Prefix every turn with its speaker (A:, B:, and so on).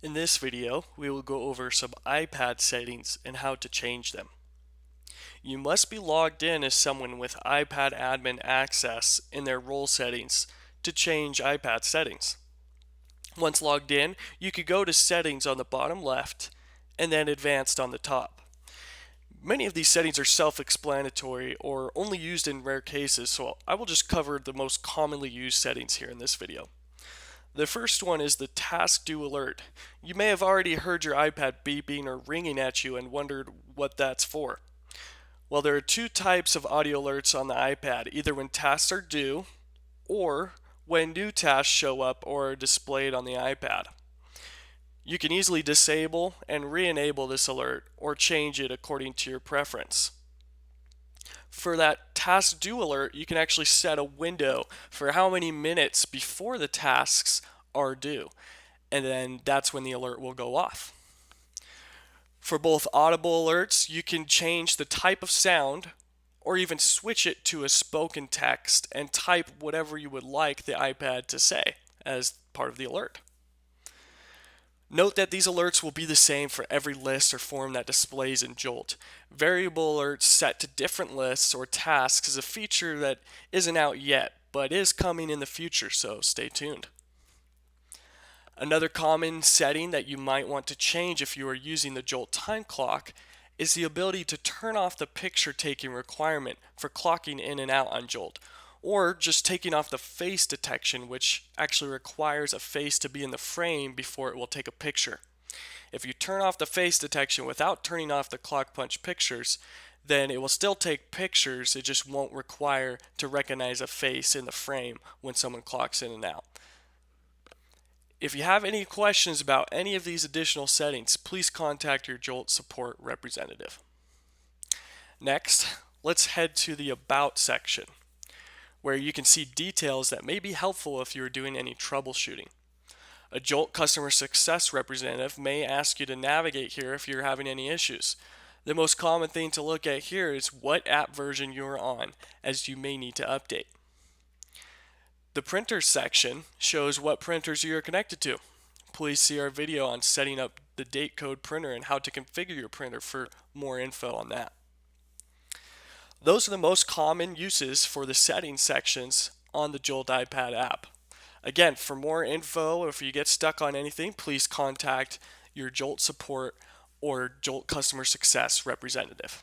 A: In this video, we will go over some iPad settings and how to change them. You must be logged in as someone with iPad admin access in their role settings to change iPad settings. Once logged in, you could go to settings on the bottom left and then advanced on the top. Many of these settings are self-explanatory or only used in rare cases, so I will just cover the most commonly used settings here in this video. The first one is the task due alert. You may have already heard your iPad beeping or ringing at you and wondered what that's for. Well, there are two types of audio alerts on the iPad, either when tasks are due or when new tasks show up or are displayed on the iPad. You can easily disable and re-enable this alert or change it according to your preference. For that task due alert, you can actually set a window for how many minutes before the tasks are due, and then that's when the alert will go off. For both audible alerts, you can change the type of sound or even switch it to a spoken text and type whatever you would like the iPad to say as part of the alert. Note that these alerts will be the same for every list or form that displays in Jolt. Variable alerts set to different lists or tasks is a feature that isn't out yet, but is coming in the future, so stay tuned. Another common setting that you might want to change if you are using the Jolt time clock is the ability to turn off the picture taking requirement for clocking in and out on Jolt, or just taking off the face detection, which actually requires a face to be in the frame before it will take a picture. If you turn off the face detection without turning off the clock punch pictures, then it will still take pictures, it just won't require to recognize a face in the frame when someone clocks in and out. If you have any questions about any of these additional settings, please contact your Jolt support representative. Next, let's head to the About section, where you can see details that may be helpful if you are doing any troubleshooting. A Jolt customer success representative may ask you to navigate here if you're having any issues. The most common thing to look at here is what app version you're on, as you may need to update. The printers section shows what printers you are connected to. Please see our video on setting up the date code printer and how to configure your printer for more info on that. Those are the most common uses for the settings sections on the Jolt iPad app. Again, for more info, if you get stuck on anything, please contact your Jolt support or Jolt customer success representative.